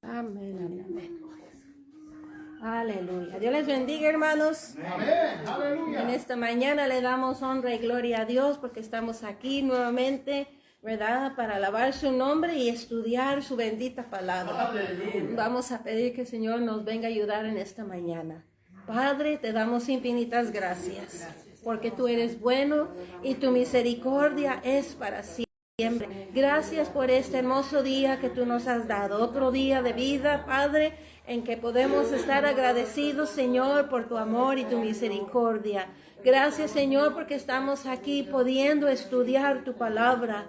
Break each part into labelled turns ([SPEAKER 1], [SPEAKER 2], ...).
[SPEAKER 1] Amén, amén, amén. Aleluya. Dios les bendiga, hermanos.
[SPEAKER 2] Amén. Aleluya.
[SPEAKER 1] En esta mañana le damos honra y gloria a Dios porque estamos aquí nuevamente, ¿verdad? Para alabar su nombre y estudiar su bendita palabra.
[SPEAKER 2] Aleluya.
[SPEAKER 1] Vamos a pedir que el Señor nos venga a ayudar en esta mañana. Padre, te damos infinitas gracias porque tú eres bueno y tu misericordia es para siempre. Gracias por este hermoso día que tú nos has dado. Otro día de vida, Padre, en que podemos estar agradecidos, Señor, por tu amor y tu misericordia. Gracias, Señor, porque estamos aquí pudiendo estudiar tu palabra.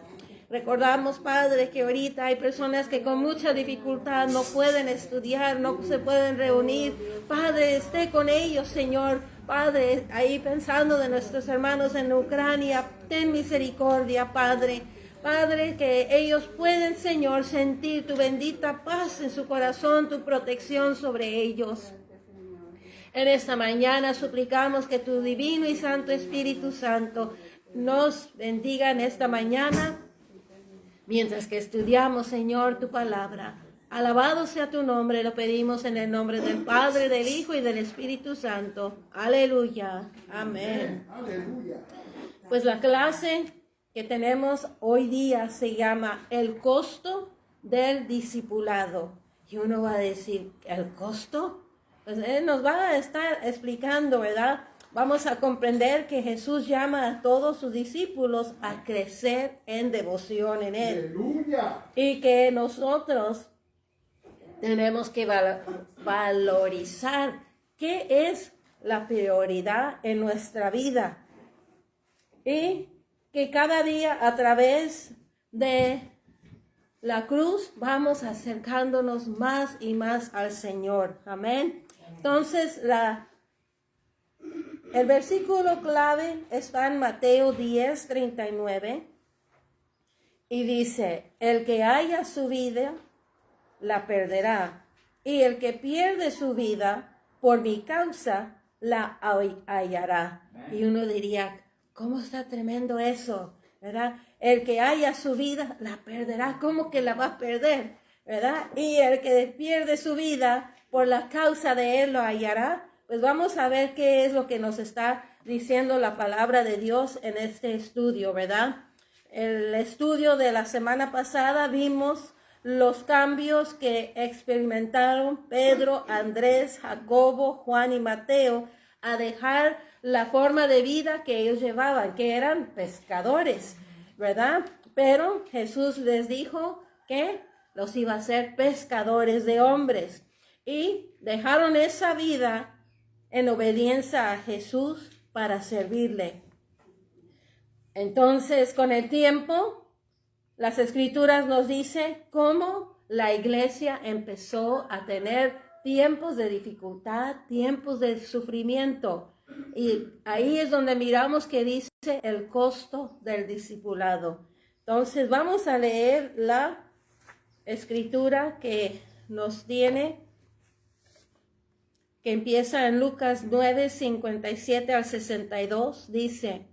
[SPEAKER 1] Recordamos, Padre, que ahorita hay personas que con mucha dificultad no pueden estudiar, no se pueden reunir. Padre, esté con ellos, Señor. Padre, ahí pensando de nuestros hermanos en Ucrania, ten misericordia, Padre. Padre, que ellos pueden, Señor, sentir tu bendita paz en su corazón, tu protección sobre ellos. En esta mañana suplicamos que tu divino y santo Espíritu Santo nos bendiga en esta mañana, mientras que estudiamos, Señor, tu palabra. Alabado sea tu nombre, lo pedimos en el nombre del Padre, del Hijo y del Espíritu Santo. Aleluya. Amén.
[SPEAKER 2] Aleluya.
[SPEAKER 1] Pues la clase que tenemos hoy día se llama el costo del discipulado. Y uno va a decir, ¿el costo? Pues él nos va a estar explicando, ¿verdad? Vamos a comprender que Jesús llama a todos sus discípulos a crecer en devoción en Él.
[SPEAKER 2] Aleluya.
[SPEAKER 1] Y que nosotros tenemos que valorizar qué es la prioridad en nuestra vida. Y que cada día a través de la cruz vamos acercándonos más y más al Señor. Amén. Entonces, el versículo clave está en Mateo 10:39 y dice, el que haya su vida, la perderá, y el que pierde su vida por mi causa, la hallará. Y uno diría, ¿cómo está tremendo eso? ¿Verdad? El que haya su vida, la perderá. ¿Cómo que la va a perder? ¿Verdad? Y el que pierde su vida por la causa de él lo hallará. Pues vamos a ver qué es lo que nos está diciendo la palabra de Dios en este estudio, ¿verdad? El estudio de la semana pasada vimos los cambios que experimentaron Pedro, Andrés, Jacobo, Juan y Mateo a dejar la forma de vida que ellos llevaban, que eran pescadores, ¿verdad? Pero Jesús les dijo que los iba a hacer pescadores de hombres y dejaron esa vida en obediencia a Jesús para servirle. Entonces, con el tiempo, las Escrituras nos dicen cómo la iglesia empezó a tener tiempos de dificultad, tiempos de sufrimiento. Y ahí es donde miramos que dice el costo del discipulado. Entonces vamos a leer la escritura que nos tiene, que empieza en Lucas 9:57 al 62. Dice,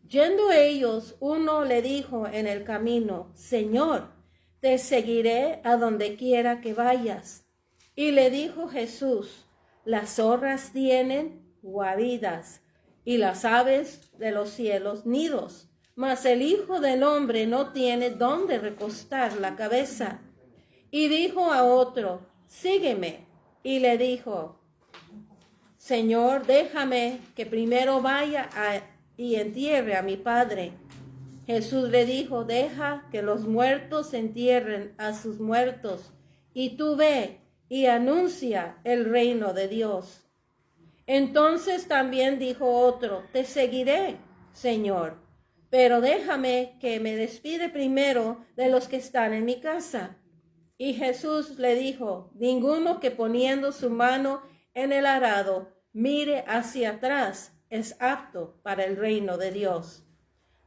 [SPEAKER 1] yendo ellos, uno le dijo en el camino, Señor, te seguiré a donde quiera que vayas. Y le dijo Jesús, las zorras tienen guaridas y las aves de los cielos nidos, mas el Hijo del Hombre no tiene dónde recostar la cabeza. Y dijo a otro, sígueme. Y le dijo, Señor, déjame que primero vaya y entierre a mi Padre. Jesús le dijo, deja que los muertos entierren a sus muertos, y tú ve y anuncia el reino de Dios. Entonces también dijo otro, te seguiré, Señor, pero déjame que me despide primero de los que están en mi casa. Y Jesús le dijo, ninguno que poniendo su mano en el arado mire hacia atrás es apto para el reino de Dios.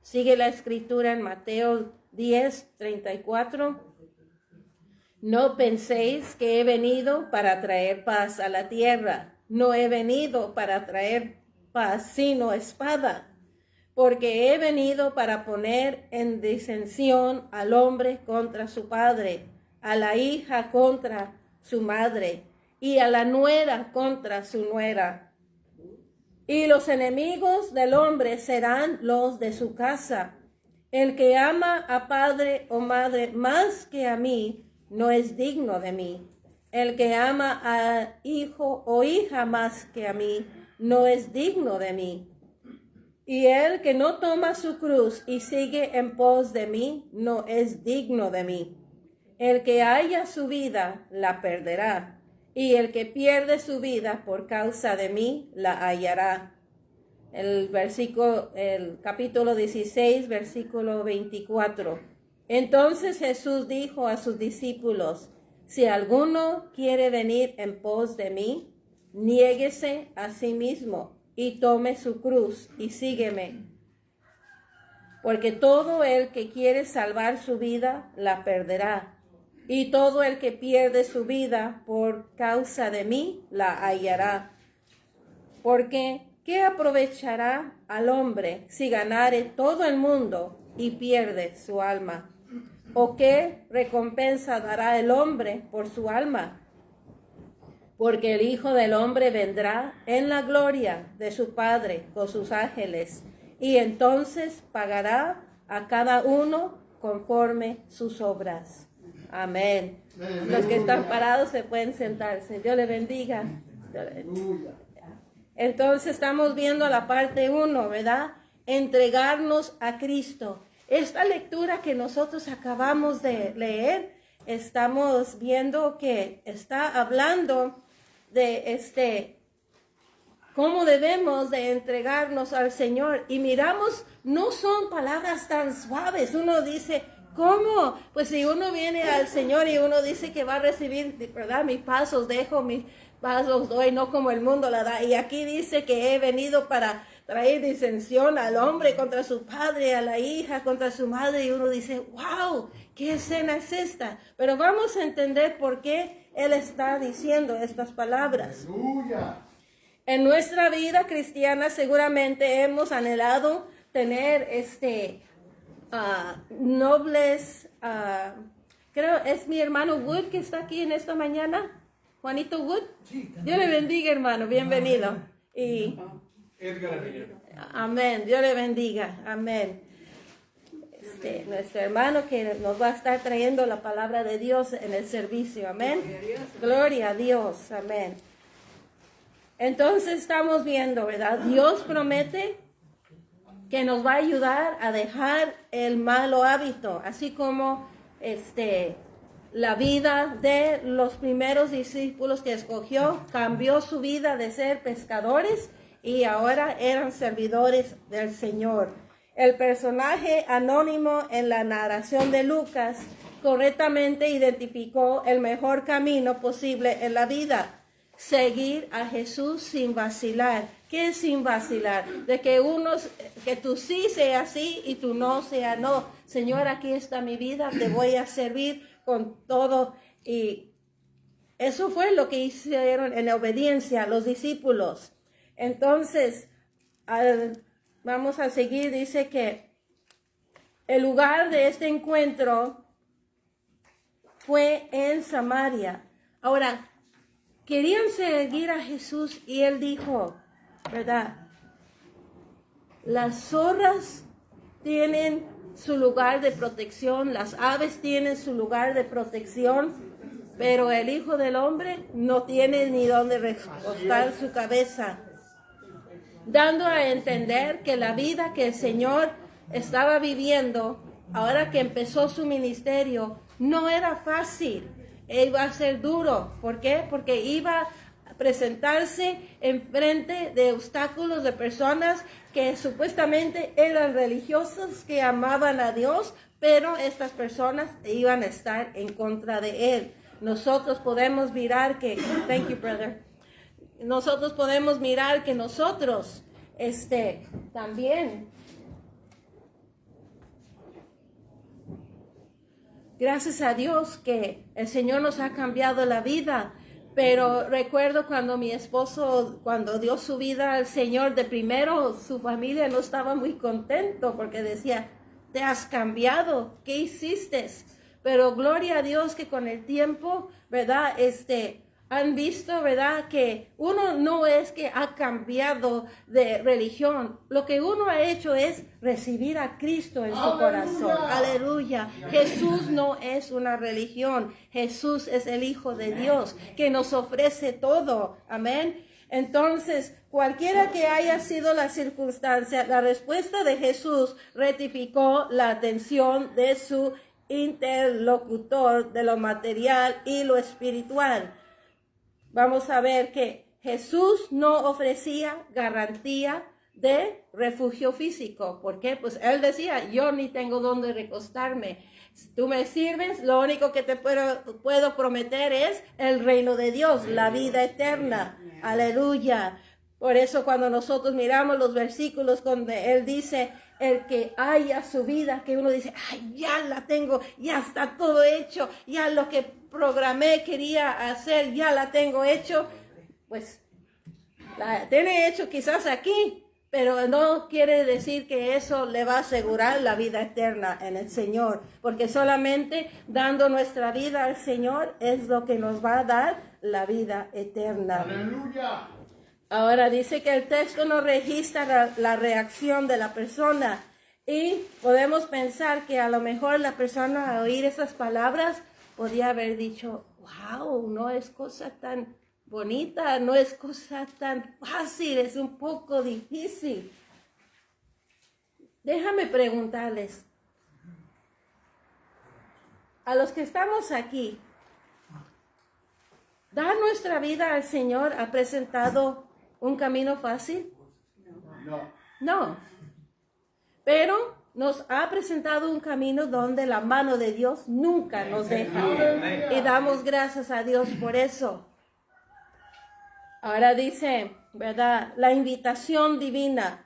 [SPEAKER 1] Sigue la escritura en Mateo 10:34. No penséis que he venido para traer paz a la tierra. No he venido para traer paz, sino espada. Porque he venido para poner en disensión al hombre contra su padre, a la hija contra su madre, y a la nuera contra su nuera. Y los enemigos del hombre serán los de su casa. El que ama a padre o madre más que a mí, no es digno de mí. El que ama a hijo o hija más que a mí, no es digno de mí. Y el que no toma su cruz y sigue en pos de mí, no es digno de mí. El que haya su vida, la perderá. Y el que pierde su vida por causa de mí, la hallará. El capítulo 16, versículo 24. Entonces Jesús dijo a sus discípulos: si alguno quiere venir en pos de mí, niéguese a sí mismo y tome su cruz y sígueme. Porque todo el que quiere salvar su vida, la perderá. Y todo el que pierde su vida por causa de mí, la hallará. Porque ¿qué aprovechará al hombre si ganare todo el mundo y pierde su alma? ¿O qué recompensa dará el hombre por su alma? Porque el Hijo del Hombre vendrá en la gloria de su Padre con sus ángeles, y entonces pagará a cada uno conforme sus obras. Amén. Los que están parados se pueden sentarse. Dios le bendiga. Entonces estamos viendo la parte 1, ¿verdad? Entregarnos a Cristo. Esta lectura que nosotros acabamos de leer, estamos viendo que está hablando de cómo debemos de entregarnos al Señor. Y miramos, no son palabras tan suaves. Uno dice, ¿cómo? Pues si uno viene al Señor y uno dice que va a recibir, ¿verdad? Mis pasos dejo, mis pasos doy, no como el mundo la da. Y aquí dice que he venido para traer disensión al hombre contra su padre, a la hija contra su madre. Y uno dice, wow, ¿qué escena es esta? Pero vamos a entender por qué Él está diciendo estas palabras.
[SPEAKER 2] Aleluya.
[SPEAKER 1] En nuestra vida cristiana seguramente hemos anhelado tener nobles, creo es mi hermano Wood que está aquí en esta mañana, Juanito Wood. Dios le bendiga, hermano, bienvenido. Y amén, Dios le bendiga, amén. Nuestro hermano que nos va a estar trayendo la palabra de Dios en el servicio, amén. Gloria a Dios, amén. Entonces estamos viendo, ¿verdad? Dios promete que nos va a ayudar a dejar el malo hábito, así como la vida de los primeros discípulos que escogió, cambió su vida de ser pescadores y ahora eran servidores del Señor. El personaje anónimo en la narración de Lucas correctamente identificó el mejor camino posible en la vida. Seguir a Jesús sin vacilar. ¿Qué es sin vacilar? De que tú sí sea sí y tú no sea no. Señor, aquí está mi vida, te voy a servir con todo. Y eso fue lo que hicieron en obediencia los discípulos. Entonces, vamos a seguir. Dice que el lugar de este encuentro fue en Samaria. Ahora, querían seguir a Jesús y Él dijo, ¿verdad? Las zorras tienen su lugar de protección, las aves tienen su lugar de protección, pero el Hijo del Hombre no tiene ni dónde recostar su cabeza, dando a entender que la vida que el Señor estaba viviendo, ahora que empezó su ministerio, no era fácil. Iba a ser duro. ¿Por qué? Porque iba a presentarse en frente de obstáculos de personas que supuestamente eran religiosos, que amaban a Dios, pero estas personas iban a estar en contra de Él. Nosotros podemos mirar que, thank you, brother. Nosotros podemos mirar que nosotros, también, gracias a Dios que el Señor nos ha cambiado la vida, pero recuerdo cuando mi esposo, cuando dio su vida al Señor, de primero su familia no estaba muy contento porque decía, te has cambiado, ¿qué hiciste? pero gloria a Dios que con el tiempo, ¿verdad? Han visto, ¿verdad? Que uno no es que ha cambiado de religión. Lo que uno ha hecho es recibir a Cristo en su corazón. Aleluya. Jesús no es una religión. Jesús es el Hijo de Dios que nos ofrece todo. Amén. Entonces, cualquiera que haya sido la circunstancia, la respuesta de Jesús rectificó la atención de su interlocutor de lo material y lo espiritual. Vamos a ver que Jesús no ofrecía garantía de refugio físico. ¿Por qué? Pues él decía, yo ni tengo dónde recostarme. Si tú me sirves, lo único que te puedo prometer es el reino de Dios, la vida eterna. Aleluya. Por eso cuando nosotros miramos los versículos donde él dice, el que haya su vida, que uno dice, ay, ya la tengo, ya está todo hecho, ya lo que programé, quería hacer, ya la tengo hecho, pues la tiene hecho quizás aquí, pero no quiere decir que eso le va a asegurar la vida eterna en el Señor, porque solamente dando nuestra vida al Señor es lo que nos va a dar la vida eterna.
[SPEAKER 2] Aleluya.
[SPEAKER 1] Ahora dice que el texto no registra la reacción de la persona y podemos pensar que a lo mejor la persona al oír esas palabras podía haber dicho, wow, no es cosa tan bonita, no es cosa tan fácil, es un poco difícil. Déjame preguntarles, a los que estamos aquí, ¿dar nuestra vida al Señor ha presentado un camino fácil?
[SPEAKER 2] No.
[SPEAKER 1] No. Pero nos ha presentado un camino donde la mano de Dios nunca nos deja. Y damos gracias a Dios por eso. Ahora dice, ¿verdad? La invitación divina.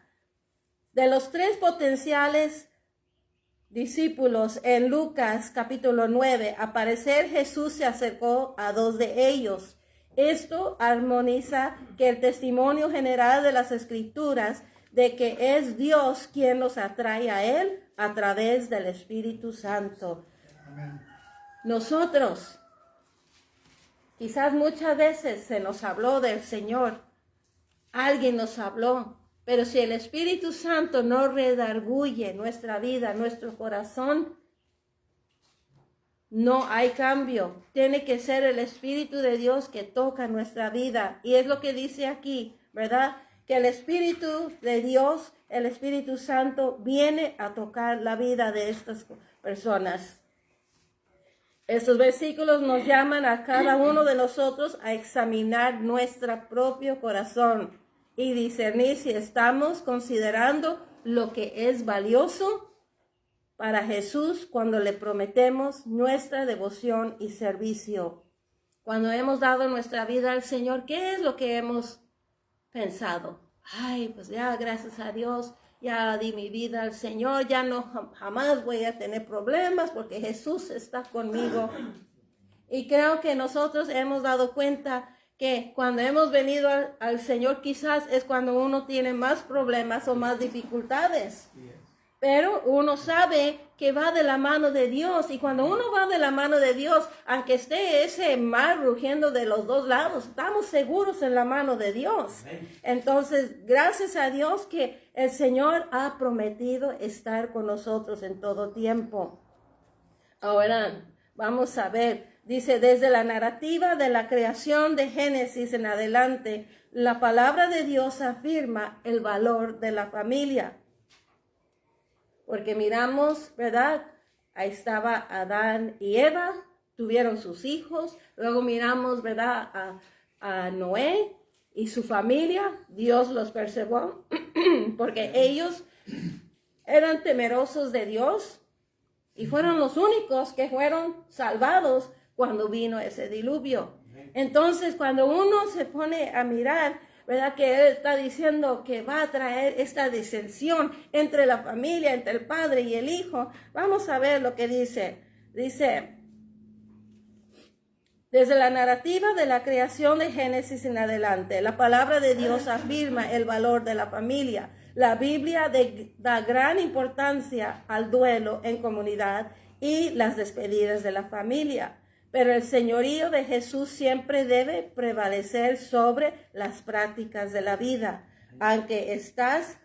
[SPEAKER 1] De los 3 potenciales discípulos en Lucas capítulo 9, al parecer Jesús se acercó a 2 de ellos. Esto armoniza que el testimonio general de las Escrituras de que es Dios quien nos atrae a Él a través del Espíritu Santo. Amén. Nosotros, quizás muchas veces se nos habló del Señor, alguien nos habló, pero si el Espíritu Santo no redarguye nuestra vida, nuestro corazón, no hay cambio. Tiene que ser el Espíritu de Dios que toca nuestra vida. Y es lo que dice aquí, ¿verdad? Que el Espíritu de Dios, el Espíritu Santo, viene a tocar la vida de estas personas. Estos versículos nos llaman a cada uno de nosotros a examinar nuestro propio corazón y discernir si estamos considerando lo que es valioso para Jesús cuando le prometemos nuestra devoción y servicio. Cuando hemos dado nuestra vida al Señor, ¿qué es lo que hemos pensado? Ay, pues ya, gracias a Dios, ya di mi vida al Señor, ya no jamás voy a tener problemas porque Jesús está conmigo. Y creo que nosotros hemos dado cuenta que cuando hemos venido al Señor quizás es cuando uno tiene más problemas o más dificultades. Pero uno sabe que va de la mano de Dios. Y cuando uno va de la mano de Dios, aunque esté ese mar rugiendo de los 2 lados, estamos seguros en la mano de Dios. Entonces, gracias a Dios que el Señor ha prometido estar con nosotros en todo tiempo. Ahora, vamos a ver. Dice, desde la narrativa de la creación de Génesis en adelante, la palabra de Dios afirma el valor de la familia. Porque miramos, ¿verdad? Ahí estaba Adán y Eva, tuvieron sus hijos. Luego miramos, ¿verdad? A Noé y su familia. Dios los preservó porque ellos eran temerosos de Dios y fueron los únicos que fueron salvados cuando vino ese diluvio. Entonces, cuando uno se pone a mirar, ¿verdad? Que Él está diciendo que va a traer esta disensión entre la familia, entre el padre y el hijo. Vamos a ver lo que dice. Dice, desde la narrativa de la creación de Génesis en adelante, la palabra de Dios afirma el valor de la familia. La Biblia da gran importancia al duelo en comunidad y las despedidas de la familia. Pero el señorío de Jesús siempre debe prevalecer sobre las prácticas de la vida. Aunque estas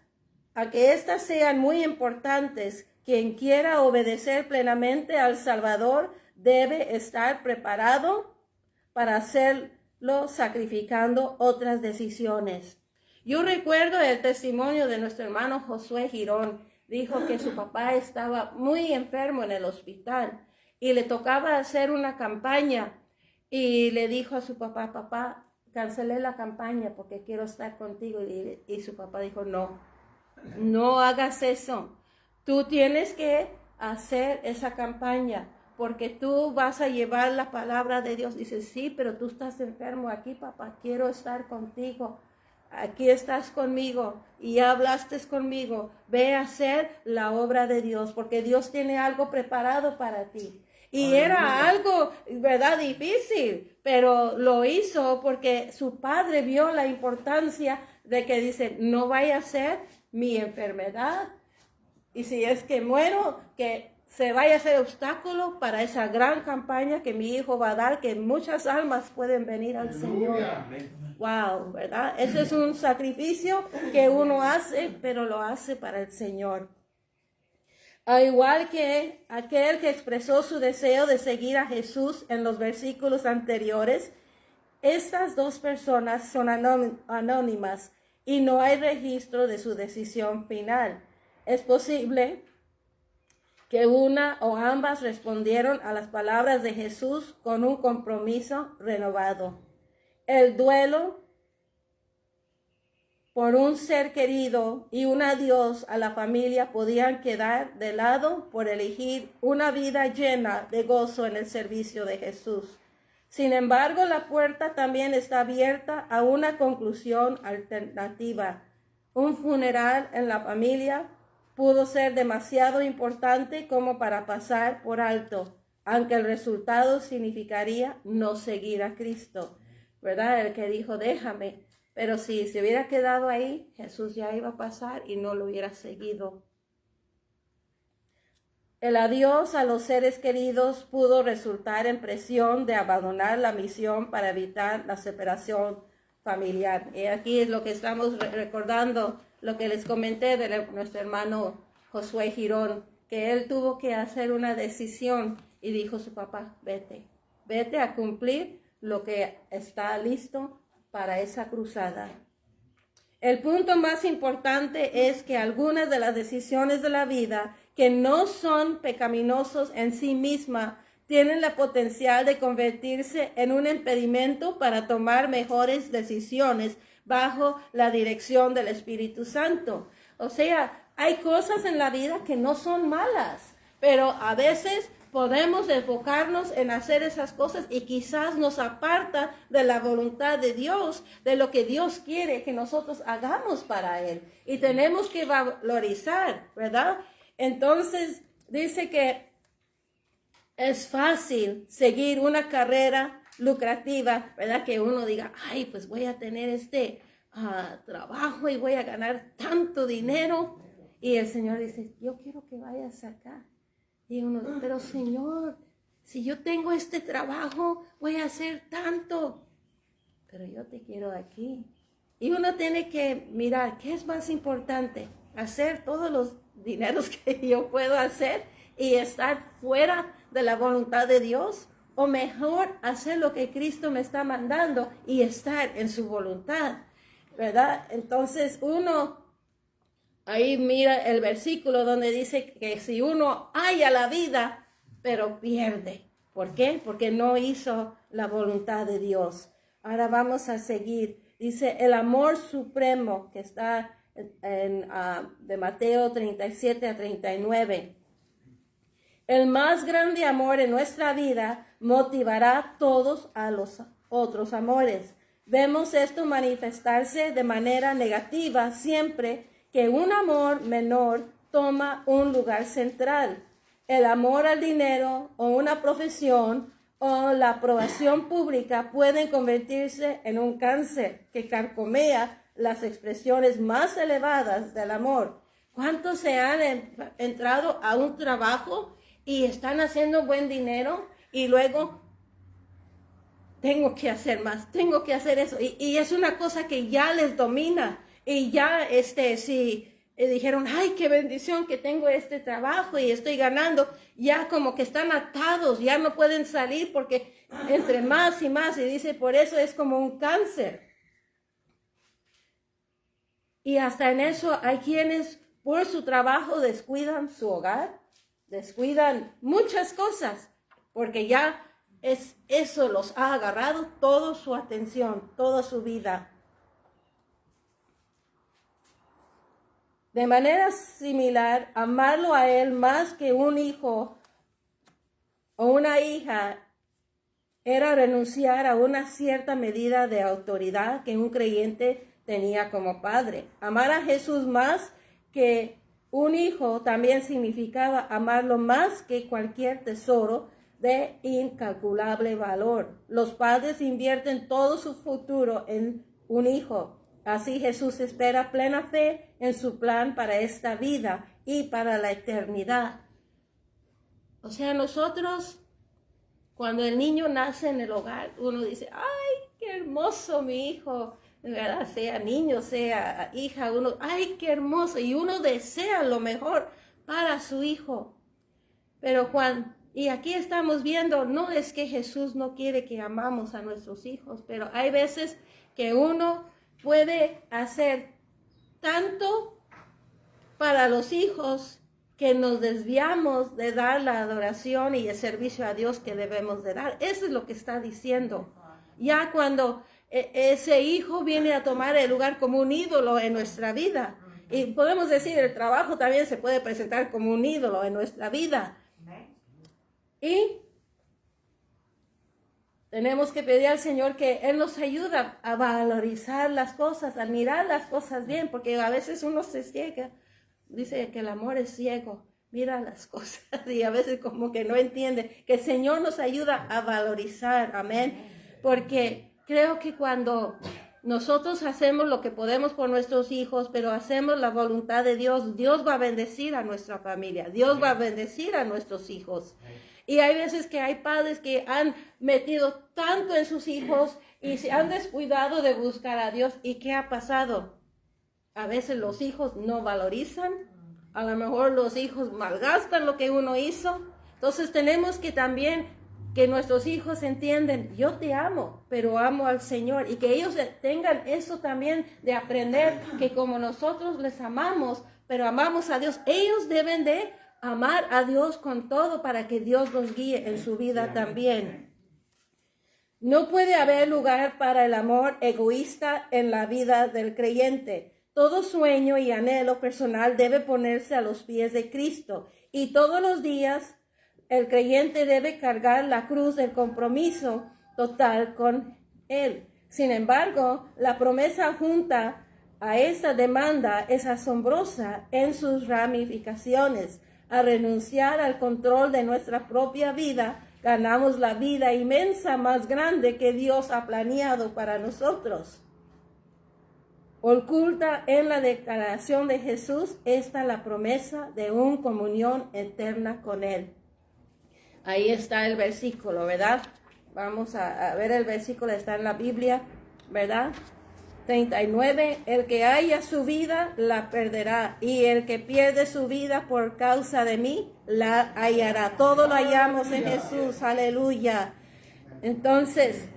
[SPEAKER 1] sean muy importantes, quien quiera obedecer plenamente al Salvador debe estar preparado para hacerlo sacrificando otras decisiones. Yo recuerdo el testimonio de nuestro hermano Josué Girón. Dijo que su papá estaba muy enfermo en el hospital y le tocaba hacer una campaña y le dijo a su papá, papá, cancelé la campaña porque quiero estar contigo. Y su papá dijo, no hagas eso. Tú tienes que hacer esa campaña porque tú vas a llevar la palabra de Dios. Dice, sí, pero tú estás enfermo aquí, papá, quiero estar contigo. Aquí estás conmigo y ya hablaste conmigo. Ve a hacer la obra de Dios porque Dios tiene algo preparado para ti. Y era algo, ¿verdad? Difícil, pero lo hizo porque su padre vio la importancia de que dice, no vaya a ser mi enfermedad. Y si es que muero, que se vaya a ser obstáculo para esa gran campaña que mi hijo va a dar, que muchas almas pueden venir al Señor. Wow, ¿verdad? Ese es un sacrificio que uno hace, pero lo hace para el Señor. Al igual que aquel que expresó su deseo de seguir a Jesús en los versículos anteriores, estas dos personas son anónimas y no hay registro de su decisión final. Es posible que una o ambas respondieron a las palabras de Jesús con un compromiso renovado. El duelo por un ser querido y un adiós a la familia podían quedar de lado por elegir una vida llena de gozo en el servicio de Jesús. Sin embargo, la puerta también está abierta a una conclusión alternativa. Un funeral en la familia pudo ser demasiado importante como para pasar por alto, aunque el resultado significaría no seguir a Cristo, ¿verdad? El que dijo, déjame. Pero si se hubiera quedado ahí, Jesús ya iba a pasar y no lo hubiera seguido. El adiós a los seres queridos pudo resultar en presión de abandonar la misión para evitar la separación familiar. Y aquí es lo que estamos recordando, lo que les comenté de nuestro hermano Josué Girón, que él tuvo que hacer una decisión y dijo a su papá, vete a cumplir lo que está listo para esa cruzada. El punto más importante es que algunas de las decisiones de la vida que no son pecaminosos en sí mismas tienen la potencial de convertirse en un impedimento para tomar mejores decisiones bajo la dirección del Espíritu Santo. O sea, hay cosas en la vida que no son malas, pero a veces podemos enfocarnos en hacer esas cosas y quizás nos aparta de la voluntad de Dios, de lo que Dios quiere que nosotros hagamos para Él. Y tenemos que valorizar, ¿verdad? Entonces, dice que es fácil seguir una carrera lucrativa, ¿verdad? Que uno diga, ay, pues voy a tener este trabajo y voy a ganar tanto dinero. Y el Señor dice, yo quiero que vayas acá. Y uno, pero Señor, si yo tengo este trabajo, voy a hacer tanto. Pero yo te quiero aquí. Y uno tiene que mirar, ¿qué es más importante? Hacer todos los dineros que yo puedo hacer y estar fuera de la voluntad de Dios. O mejor, hacer lo que Cristo me está mandando y estar en su voluntad, ¿verdad? Entonces uno ahí mira el versículo donde dice que si uno halla la vida, pero pierde. ¿Por qué? Porque no hizo la voluntad de Dios. Ahora vamos a seguir. Dice el amor supremo que está de Mateo 37-39. El más grande amor en nuestra vida motivará todos a los otros amores. Vemos esto manifestarse de manera negativa siempre que un amor menor toma un lugar central. El amor al dinero o una profesión o la aprobación pública pueden convertirse en un cáncer que carcomea las expresiones más elevadas del amor. ¿Cuántos se han entrado a un trabajo y están haciendo buen dinero y luego tengo que hacer más, tengo que hacer eso. Y es una cosa que ya les domina. Y ya, si dijeron, ay, qué bendición que tengo este trabajo y estoy ganando, ya como que están atados, ya no pueden salir porque entre más y más, y dice, por eso es como un cáncer. Y hasta en eso hay quienes por su trabajo descuidan su hogar, descuidan muchas cosas, porque ya eso los ha agarrado toda su atención, toda su vida. De manera similar, amarlo a Él más que un hijo o una hija era renunciar a una cierta medida de autoridad que un creyente tenía como padre. Amar a Jesús más que un hijo también significaba amarlo más que cualquier tesoro de incalculable valor. Los padres invierten todo su futuro en un hijo. Así Jesús espera plena fe en su plan para esta vida y para la eternidad. O sea, nosotros, cuando el niño nace en el hogar, uno dice, ay, qué hermoso mi hijo, de verdad, sea niño, sea hija, ay, qué hermoso, y uno desea lo mejor para su hijo. Pero y aquí estamos viendo, no es que Jesús no quiere que amamos a nuestros hijos, pero hay veces que uno puede hacer tanto para los hijos que nos desviamos de dar la adoración y el servicio a Dios que debemos de dar. Eso es lo que está diciendo. Ya cuando ese hijo viene a tomar el lugar como un ídolo en nuestra vida. Y podemos decir, el trabajo también se puede presentar como un ídolo en nuestra vida. Y tenemos que pedir al Señor que Él nos ayude a valorizar las cosas, a mirar las cosas bien, porque a veces uno se ciega. Dice que el amor es ciego, mira las cosas y a veces como que no entiende. Que el Señor nos ayuda a valorizar, amén. Porque creo que cuando nosotros hacemos lo que podemos por nuestros hijos, pero hacemos la voluntad de Dios, Dios va a bendecir a nuestra familia, Dios va a bendecir a nuestros hijos. Y hay veces que hay padres que han metido tanto en sus hijos y se han descuidado de buscar a Dios. ¿Y qué ha pasado? A veces los hijos no valorizan, a lo mejor los hijos malgastan lo que uno hizo. Entonces tenemos que también que nuestros hijos entiendan, yo te amo, pero amo al Señor. Y que ellos tengan eso también de aprender que como nosotros les amamos, pero amamos a Dios, ellos deben de amar a Dios con todo para que Dios los guíe en su vida también. No puede haber lugar para el amor egoísta en la vida del creyente. Todo sueño y anhelo personal debe ponerse a los pies de Cristo. Y todos los días el creyente debe cargar la cruz del compromiso total con Él. Sin embargo, la promesa junta a esta demanda es asombrosa en sus ramificaciones. A renunciar al control de nuestra propia vida, ganamos la vida inmensa más grande que Dios ha planeado para nosotros. Oculta en la declaración de Jesús está la promesa de una comunión eterna con Él. Ahí está el versículo, ¿verdad? Vamos a ver el versículo, está en la Biblia, ¿verdad? 39, el que haya su vida la perderá, y el que pierde su vida por causa de mí la hallará. Todo lo hallamos en Jesús, aleluya. Entonces,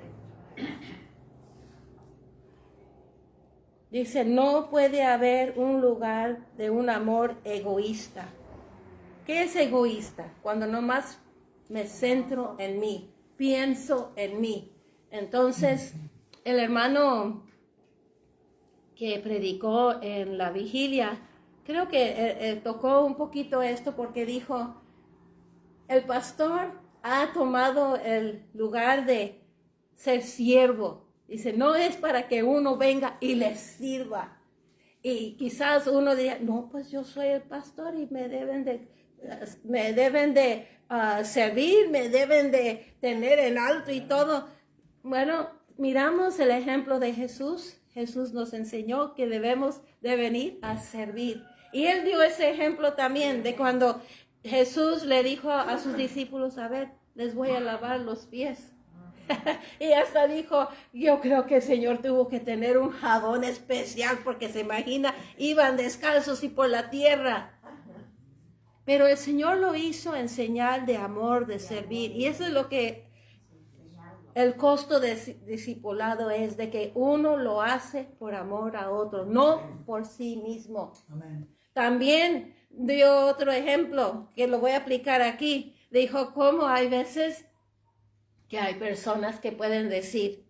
[SPEAKER 1] dice, no puede haber un lugar de un amor egoísta. ¿Qué es egoísta? Cuando nomás me centro en mí, pienso en mí. Entonces, el hermano que predicó en la vigilia, creo que tocó un poquito esto porque dijo, el pastor ha tomado el lugar de ser siervo. Dice, no es para que uno venga y le sirva. Y quizás uno diría, no, pues yo soy el pastor y me deben de servir, me deben de tener en alto y todo. Bueno, miramos el ejemplo de Jesús. Jesús nos enseñó que debemos de venir a servir. Y Él dio ese ejemplo también de cuando Jesús le dijo a sus discípulos, a ver, les voy a lavar los pies. Y hasta dijo, yo creo que el Señor tuvo que tener un jabón especial porque se imagina, iban descalzos y por la tierra. Pero el Señor lo hizo en señal de amor, de servir. Y eso es lo que el costo de discipulado es, de que uno lo hace por amor a otro, no por sí mismo.
[SPEAKER 3] Amén.
[SPEAKER 1] También dio otro ejemplo que lo voy a aplicar aquí. Dijo cómo hay veces que hay personas que pueden decir,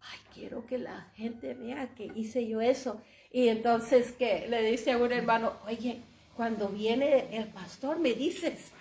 [SPEAKER 1] ay, quiero que la gente vea que hice yo eso. Y entonces que le dice a un hermano, oye, cuando viene el pastor me dices,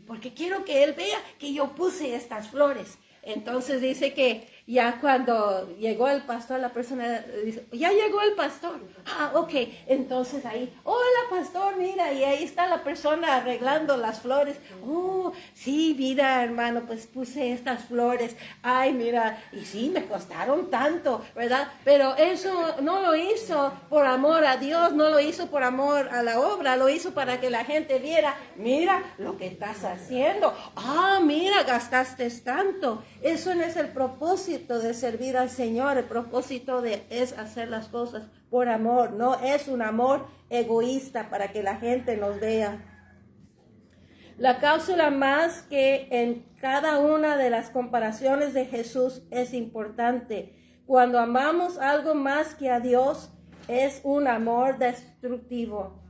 [SPEAKER 1] porque quiero que él vea que yo puse estas flores. Entonces dice que ya cuando llegó el pastor, la persona dice, ya llegó el pastor. Ah, ok. Entonces ahí, hola pastor, mira, y ahí está la persona arreglando las flores. Oh, sí, mira hermano, pues puse estas flores. Ay, mira, y sí, me costaron tanto, ¿verdad? Pero eso no lo hizo por amor a Dios, no lo hizo por amor a la obra, lo hizo para que la gente viera, mira lo que estás haciendo. Ah, mira, gastaste tanto. Eso no es el propósito de servir al Señor. El propósito es hacer las cosas por amor. No es un amor egoísta para que la gente nos vea. La cláusula más que en cada una de las comparaciones de Jesús es importante. Cuando amamos algo más que a Dios, es un amor destructivo.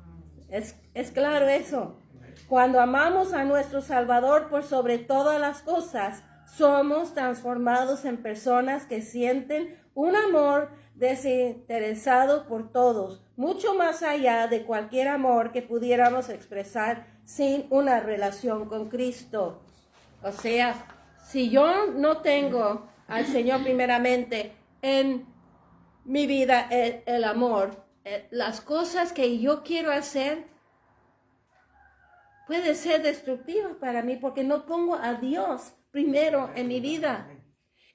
[SPEAKER 1] Es claro eso. Cuando amamos a nuestro Salvador por sobre todas las cosas, somos transformados en personas que sienten un amor desinteresado por todos, mucho más allá de cualquier amor que pudiéramos expresar sin una relación con Cristo. O sea, si yo no tengo al Señor primeramente en mi vida, el amor, las cosas que yo quiero hacer, puede ser destructiva para mí porque no pongo a Dios primero en mi vida.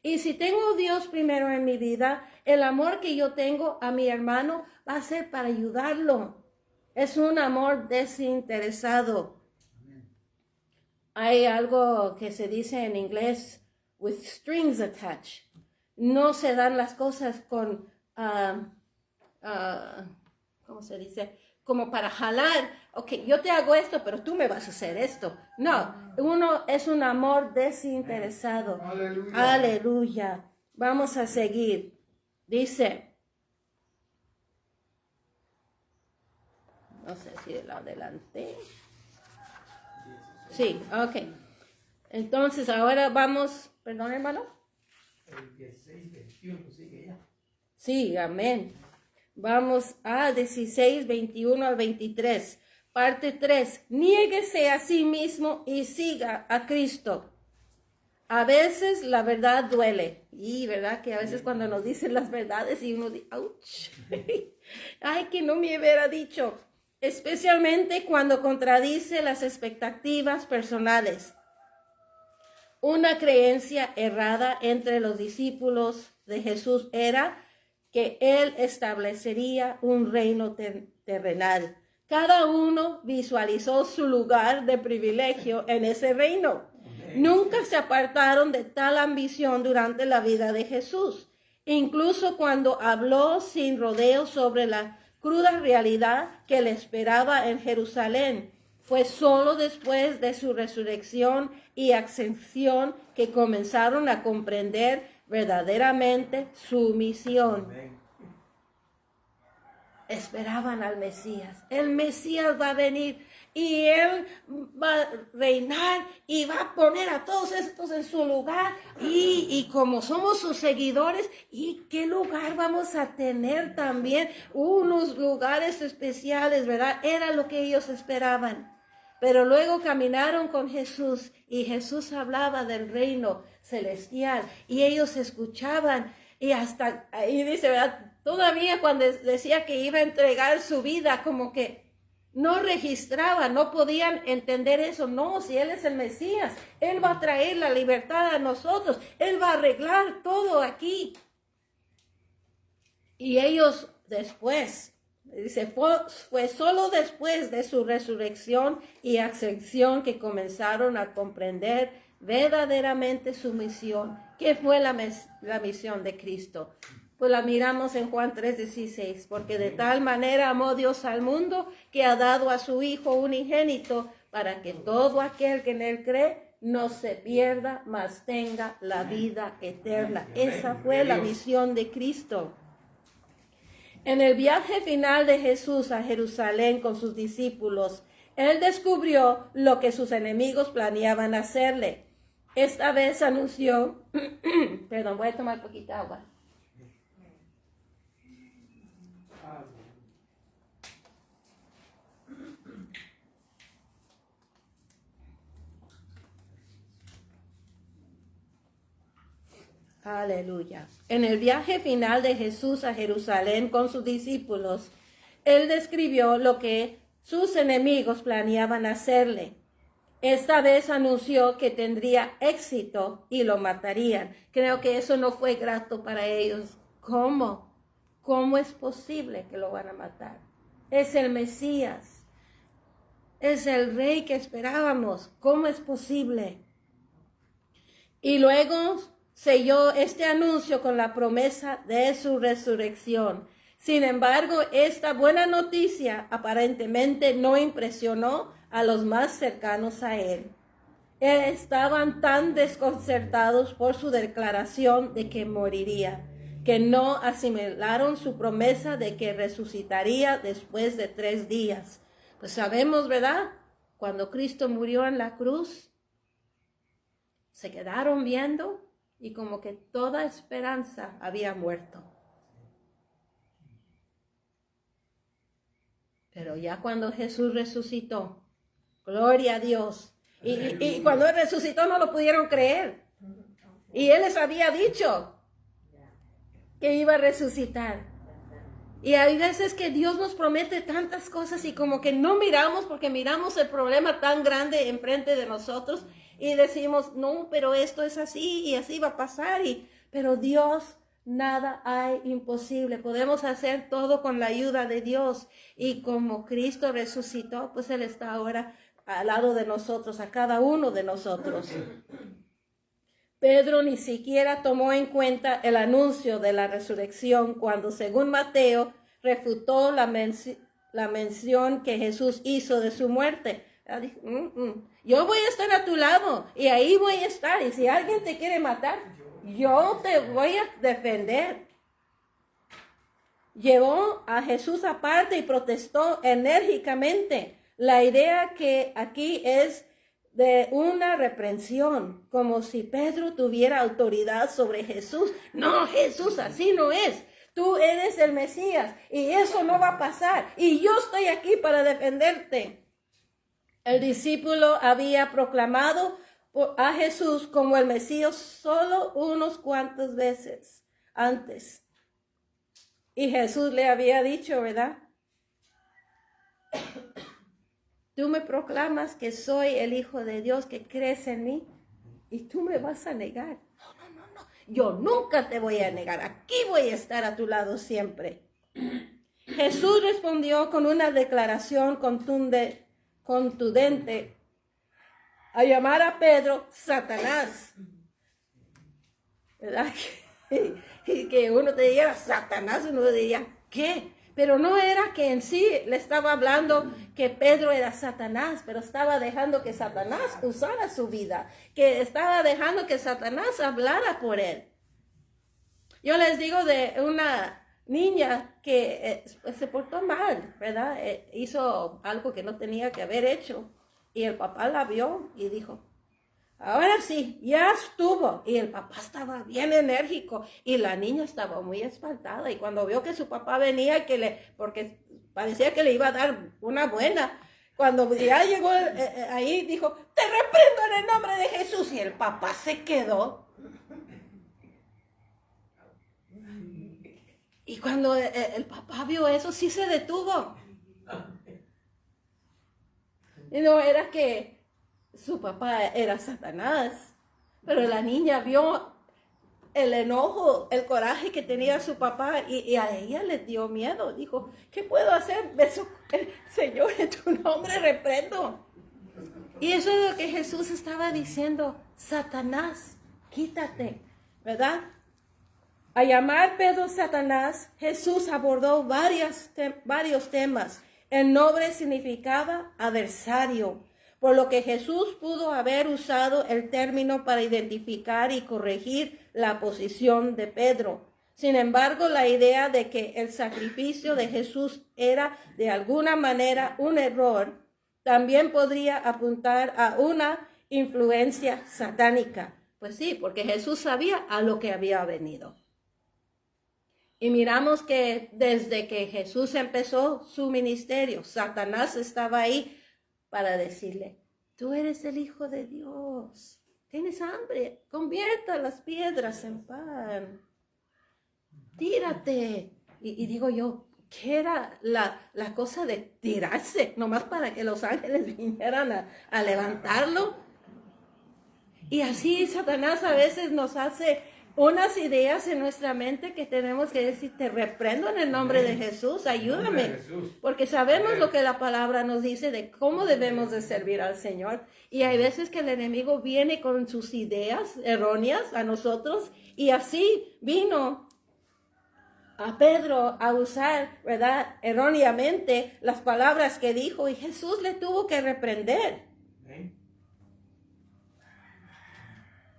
[SPEAKER 1] Y si tengo a Dios primero en mi vida, el amor que yo tengo a mi hermano va a ser para ayudarlo. Es un amor desinteresado. Hay algo que se dice en inglés, with strings attached. No se dan las cosas con, ¿cómo se dice? Como para jalar, ok, yo te hago esto, pero tú me vas a hacer esto. No, uno es un amor desinteresado. Aleluya. Aleluya. Vamos a seguir. Dice, no sé si lo adelanté. Sí, ok. Entonces ahora vamos, perdón hermano.
[SPEAKER 3] El 16, 21, sigue ya.
[SPEAKER 1] Sí, amén. Vamos a 16, 21 al 23. Parte 3. Niéguese a sí mismo y siga a Cristo. A veces la verdad duele. Y verdad que a veces cuando nos dicen las verdades y uno dice, ¡ouch! Ay, que no me hubiera dicho. Especialmente cuando contradice las expectativas personales. Una creencia errada entre los discípulos de Jesús era que Él establecería un reino terrenal. Cada uno visualizó su lugar de privilegio en ese reino. Nunca se apartaron de tal ambición durante la vida de Jesús. Incluso cuando habló sin rodeos sobre la cruda realidad que le esperaba en Jerusalén, fue solo después de su resurrección y ascensión que comenzaron a comprender verdaderamente su misión. Esperaban al Mesías. El Mesías va a venir y Él va a reinar y va a poner a todos estos en su lugar. Y como somos sus seguidores, ¿y qué lugar vamos a tener también? Unos lugares especiales, ¿verdad? Era lo que ellos esperaban. Pero luego caminaron con Jesús y Jesús hablaba del reino celestial y ellos escuchaban y hasta ahí dice, ¿verdad? Todavía cuando decía que iba a entregar su vida, como que no registraban, no podían entender eso. No, si Él es el Mesías, Él va a traer la libertad a nosotros, Él va a arreglar todo aquí. Y ellos después Dice, fue solo después de su resurrección y ascensión que comenzaron a comprender verdaderamente su misión. ¿Qué fue la misión de Cristo? Pues la miramos en Juan 3:16, porque de tal manera amó Dios al mundo que ha dado a su Hijo unigénito para que todo aquel que en él cree no se pierda, mas tenga la vida eterna. Esa fue la misión de Cristo. En el viaje final de Jesús a Jerusalén con sus discípulos, él descubrió lo que sus enemigos planeaban hacerle. Esta vez anunció, perdón, voy a tomar un poquito de agua. Aleluya. En el viaje final de Jesús a Jerusalén con sus discípulos, él describió lo que sus enemigos planeaban hacerle. Esta vez anunció que tendría éxito y lo matarían. Creo que eso no fue grato para ellos. ¿Cómo? ¿Cómo es posible que lo van a matar? Es el Mesías. Es el rey que esperábamos. ¿Cómo es posible? Y luego selló este anuncio con la promesa de su resurrección. Sin embargo, esta buena noticia aparentemente no impresionó a los más cercanos a él. Estaban tan desconcertados por su declaración de que moriría, que no asimilaron su promesa de que resucitaría después de 3 días. Pues sabemos, ¿verdad? Cuando Cristo murió en la cruz, se quedaron viendo y como que toda esperanza había muerto. Pero ya cuando Jesús resucitó, gloria a Dios. Y cuando Él resucitó no lo pudieron creer. Y Él les había dicho que iba a resucitar. Y hay veces que Dios nos promete tantas cosas y como que no miramos porque miramos el problema tan grande enfrente de nosotros y decimos, no, pero esto es así y así va a pasar. Pero Dios, nada hay imposible. Podemos hacer todo con la ayuda de Dios. Y como Cristo resucitó, pues Él está ahora al lado de nosotros, a cada uno de nosotros. Pedro ni siquiera tomó en cuenta el anuncio de la resurrección cuando, según Mateo, refutó la mención que Jesús hizo de su muerte. Dijo, yo voy a estar a tu lado y ahí voy a estar. Y si alguien te quiere matar, yo te voy a defender. Llevó a Jesús aparte y protestó enérgicamente. La idea que aquí es de una reprensión, como si Pedro tuviera autoridad sobre Jesús. No, Jesús, así no es. Tú eres el Mesías y eso no va a pasar. Y yo estoy aquí para defenderte. El discípulo había proclamado a Jesús como el Mesías solo unos cuantos veces antes. Y Jesús le había dicho, ¿verdad? Tú me proclamas que soy el Hijo de Dios, que crees en mí, y tú me vas a negar. No. Yo nunca te voy a negar. Aquí voy a estar a tu lado siempre. Jesús respondió con una declaración contundente a llamar a Pedro Satanás. ¿Verdad? Que uno te diga Satanás, uno diría, ¿qué? Pero no era que en sí le estaba hablando que Pedro era Satanás, pero estaba dejando que Satanás usara su vida, que estaba dejando que Satanás hablara por él. Yo les digo de una niña que se portó mal, ¿verdad? Hizo algo que no tenía que haber hecho y el papá la vio y dijo, ahora sí, ya estuvo. Y el papá estaba bien enérgico y la niña estaba muy espantada. Y cuando vio que su papá venía, porque parecía que le iba a dar una buena, cuando ya llegó ahí, dijo, te reprendo en el nombre de Jesús. Y el papá se quedó. Y cuando el papá vio eso, sí se detuvo. Y no era que su papá era Satanás, pero la niña vio el enojo, el coraje que tenía su papá y a ella le dio miedo. Dijo, ¿qué puedo hacer? Señor, en tu nombre reprendo. Y eso es lo que Jesús estaba diciendo. Satanás, quítate, ¿verdad? Al llamar Pedro Satanás, Jesús abordó varios temas. El nombre significaba adversario, por lo que Jesús pudo haber usado el término para identificar y corregir la posición de Pedro. Sin embargo, la idea de que el sacrificio de Jesús era de alguna manera un error, también podría apuntar a una influencia satánica. Pues sí, porque Jesús sabía a lo que había venido. Y miramos que desde que Jesús empezó su ministerio, Satanás estaba ahí para decirle, tú eres el Hijo de Dios, tienes hambre, convierta las piedras en pan, tírate. Y digo yo, ¿qué era la cosa de tirarse? Nomás para que los ángeles vinieran a levantarlo. Y así Satanás a veces nos hace unas ideas en nuestra mente que tenemos que decir, te reprendo en el nombre de Jesús, ayúdame. Porque sabemos lo que la palabra nos dice de cómo debemos de servir al Señor. Y hay veces que el enemigo viene con sus ideas erróneas a nosotros. Y así vino a Pedro a usar, ¿verdad?, erróneamente las palabras que dijo. Y Jesús le tuvo que reprender.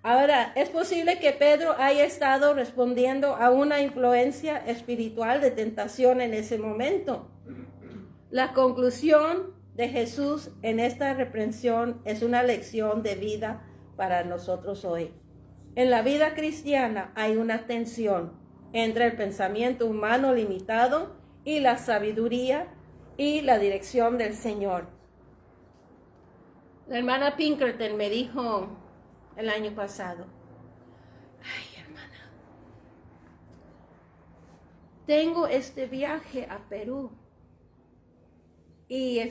[SPEAKER 1] Ahora, es posible que Pedro haya estado respondiendo a una influencia espiritual de tentación en ese momento. La conclusión de Jesús en esta reprensión es una lección de vida para nosotros hoy. En la vida cristiana hay una tensión entre el pensamiento humano limitado y la sabiduría y la dirección del Señor. La hermana Pinkerton me dijo el año pasado, ay, hermana, tengo este viaje a Perú y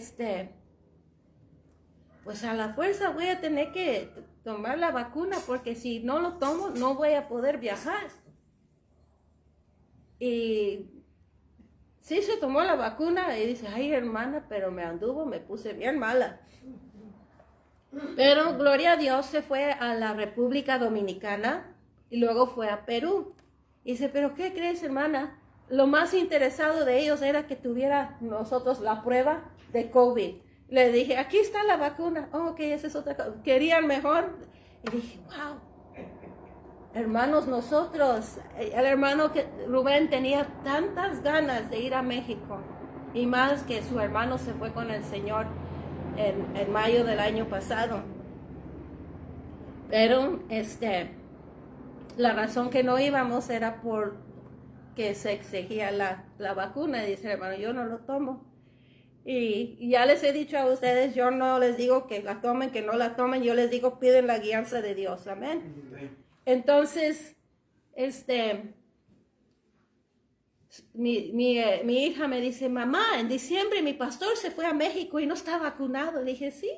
[SPEAKER 1] pues a la fuerza voy a tener que tomar la vacuna porque si no lo tomo no voy a poder viajar. Y sí se tomó la vacuna y dice, ay, hermana, pero me puse bien mala. Pero gloria a Dios se fue a la República Dominicana y luego fue a Perú. Y dice, pero ¿qué crees, hermana? Lo más interesado de ellos era que tuviera nosotros la prueba de COVID. Le dije, aquí está la vacuna. Oh, ok, esa es otra cosa. ¿Querían mejor? Y dije, wow. Hermanos, nosotros, el hermano Rubén tenía tantas ganas de ir a México. Y más que su hermano se fue con el Señor en mayo del año pasado. Pero la razón que no íbamos era por que se exigía la vacuna. Y dice, hermano, yo no lo tomo. Y ya les he dicho a ustedes, yo no les digo que la tomen, que no la tomen, yo les digo, piden la guianza de Dios. Amén. Entonces, mi hija me dice, mamá, en diciembre mi pastor se fue a México y no está vacunado. Le dije, sí.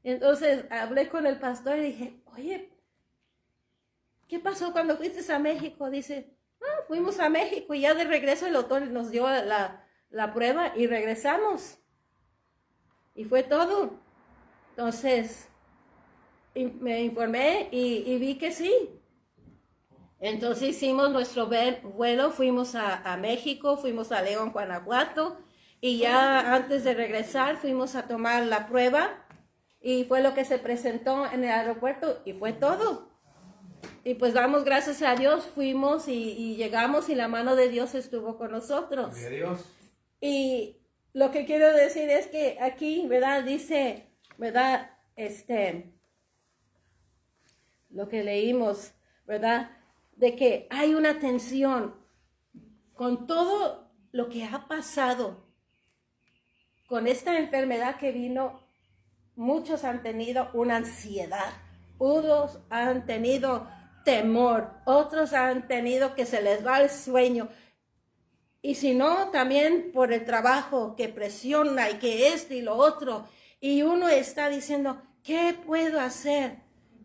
[SPEAKER 1] Entonces hablé con el pastor y dije, oye, ¿qué pasó cuando fuiste a México? Dice, fuimos a México y ya de regreso el doctor nos dio la prueba y regresamos. Y fue todo. Entonces, me informé y vi que sí. Entonces hicimos nuestro vuelo, fuimos a México, fuimos a León, Guanajuato, y ya antes de regresar fuimos a tomar la prueba y fue lo que se presentó en el aeropuerto y fue todo. Y pues damos gracias a Dios, fuimos y llegamos y la mano de Dios estuvo con nosotros.
[SPEAKER 3] Gloria a Dios.
[SPEAKER 1] Y lo que quiero decir es que aquí, ¿verdad? Dice, ¿verdad? Lo que leímos, ¿verdad? De que hay una tensión con todo lo que ha pasado, con esta enfermedad que vino. Muchos han tenido una ansiedad, otros han tenido temor, otros han tenido que se les va el sueño. Y si no, también por el trabajo que presiona y que esto y lo otro. Y uno está diciendo, ¿qué puedo hacer?